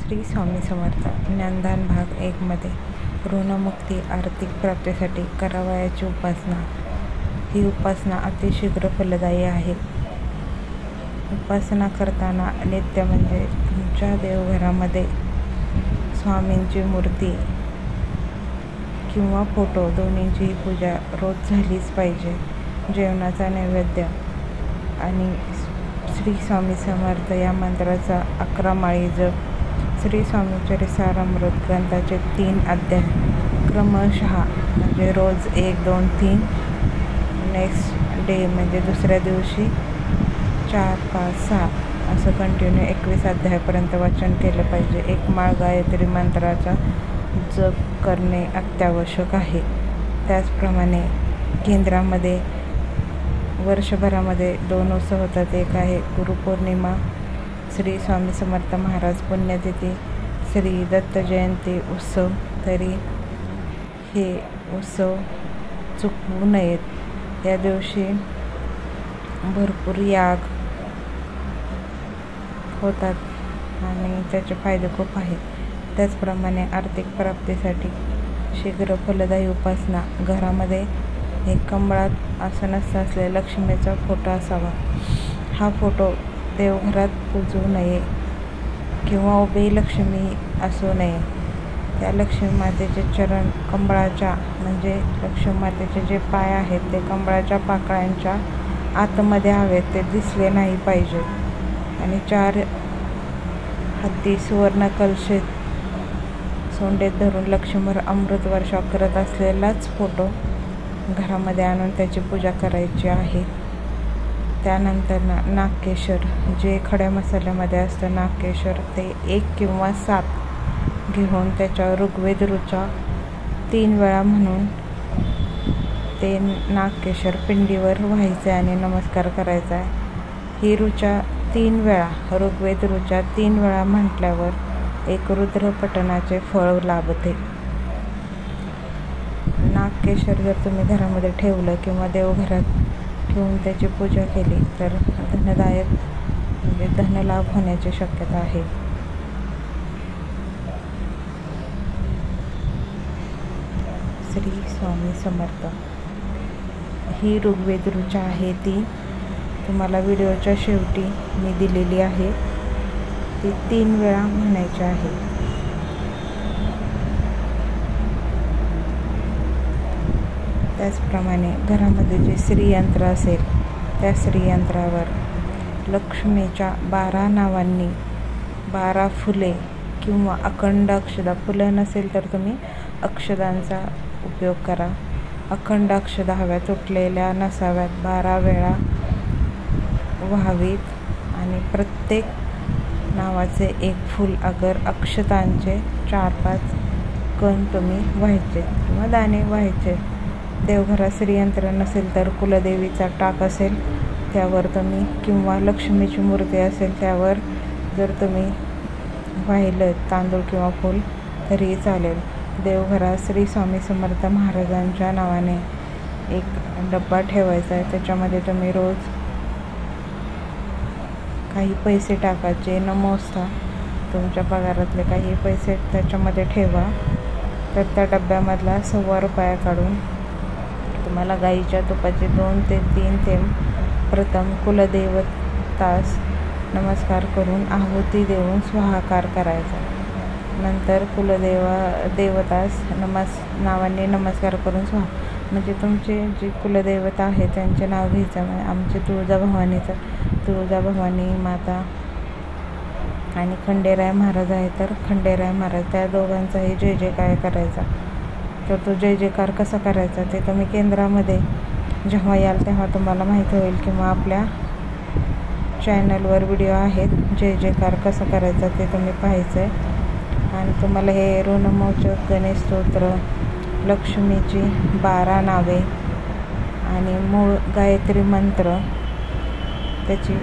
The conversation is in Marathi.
श्री स्वामी समर्थ ज्ञानदान भाग 1 मध्ये ऋणमुक्ती आर्थिक प्राप्तीसाठी करावयाची उपासना। ही उपासना अतिशीघ्र फलदायी आहे। उपासना करताना नित्य म्हणजे तुमच्या देवघरामध्ये स्वामींची मूर्ती किंवा फोटो दोन्हींची पूजा रोज झालीच पाहिजे। जेवणाचा नैवेद्य आणि श्री स्वामी समर्थ या मंत्राचा 11 माळी जप। श्री स्वामी चरितामृत ग्रंथाचे 3 अध्याय क्रमशः म्हणजे रोज 1, 2, 3, नेक्स्ट डे म्हणजे दुसऱ्या दिवशी 4, 5, 6 असं कंटिन्यू 21 अध्यायापर्यंत वाचन केलं पाहिजे। 1 माळ गायत्री मंत्राचा जप करणे अत्यावश्यक आहे। त्याचप्रमाणे केंद्रामध्ये वर्षभरामध्ये 2 उत्सव होतात। एक आहे गुरुपौर्णिमा, श्री स्वामी समर्थ महाराज पुण्यतिथी, श्री दत्त जयंती उत्सव। तरी हे उत्सव चुकवू नयेत। या दिवशी भरपूर याग होतात आणि त्याचे फायदे खूप आहेत। त्याचप्रमाणे आर्थिक प्राप्तीसाठी शीघ्र फलदायी उपासना। घरामध्ये एक कमळात आसनस्थ असलेला लक्ष्मीचा फोटो असावा। हा फोटो देवघरात पूजू नये किंवा उभी लक्ष्मी असू नये। त्या लक्ष्मी मातेचे चरण कमळाच्या म्हणजे लक्ष्मी मातेचे जे पाय आहेत ते कमळाच्या पाकळ्यांच्या आतमध्ये हवेत, ते दिसले नाही पाहिजे। आणि 4 हत्ती सुवर्ण कलशेत सोंडेत धरून लक्ष्मीवर अमृत वर्षाव करत असलेलाच फोटो घरामध्ये आणून त्याची पूजा करायची आहे। त्यानंतर नागकेशर जे खड्या मसाल्यामध्ये असतं, नागकेशर ते 1 किंवा 7 घेऊन त्याच्यावर ऋग्वेद ऋचा 3 वेळा म्हणून ते नागकेशर पिंडीवर व्हायचे आणि नमस्कार करायचा आहे। ही ऋचा 3 वेळा ऋग्वेद ऋचा 3 वेळा म्हटल्यावर एक रुद्र पठणाचे फळ लाभते। नागकेशर जर तुम्ही घरामध्ये ठेवलं किंवा देवघरात ठेवून त्याची पूजा केली तर धनदायक म्हणजे धनलाभ होण्याची शक्यता आहे। श्री स्वामी समर्थ ही ऋग्वेद ऋचा आहे, ती तुम्हाला व्हिडिओच्या शेवटी मी दिलेली आहे। ती 3 वेळा म्हणायची आहे। त्याचप्रमाणे घरामध्ये जे श्रीयंत्र असेल त्या श्रीयंत्रावर लक्ष्मीच्या 12 नावांनी 12 फुले किंवा अखंड अक्षदा, फुलं नसेल तर तुम्ही अक्षदांचा उपयोग करा। अखंड अक्षदा हव्या, तुटलेल्या नसाव्यात, 12 वेळा व्हावीत आणि प्रत्येक नावाचे 1 फूल अगर अक्षतांचे 4-5 कण तुम्ही व्हायचे किंवा दाणे व्हायचे। देवघरात श्रीयंत्र नसेल तर कुलदेवीचा टाक असेल त्यावर तुम्ही किंवा लक्ष्मीची मूर्ती असेल त्यावर जर तुम्ही वाहिलं तांदूळ किंवा फूल तरी चालेल। देवघरात श्री स्वामी समर्थ महाराजांच्या नावाने एक डब्बा ठेवायचा आहे। त्याच्यामध्ये तुम्ही रोज काही पैसे टाकायचे, न मोजता तुमच्या पगारातले काही पैसे त्याच्यामध्ये ठेवा। तर त्या डब्यामधला ₹1.25 काढून तुम्हाला गाईच्या तुपाचे 2 ते 3 थेंब प्रथम कुलदेवतास नमस्कार करून आहुती देऊन स्वाहाकार करायचा। नंतर देवतास नावाने नमस्कार करून स्वाहा म्हणजे तुमचे जे कुलदेवता आहे त्यांचे नाव घ्यायचं। आमचे तुळजाभवानी माता आणि खंडेराय महाराज आहे तर खंडेराय महाराज, त्या दोघांचाही जय जयकार करायचा। तर तो जय जयकार कसा करायचा ते तुम्ही केंद्रामध्ये जेव्हा याल तेव्हा तुम्हाला माहीत होईल किंवा आपल्या चॅनलवर व्हिडिओ आहेत जय जयकार कसा करायचा ते तुम्ही पाहायचं आहे। आणि तुम्हाला हे ऋणमोचक गणेश स्तोत्र, लक्ष्मीची 12 नावे आणि मूळ गायत्री मंत्र त्याची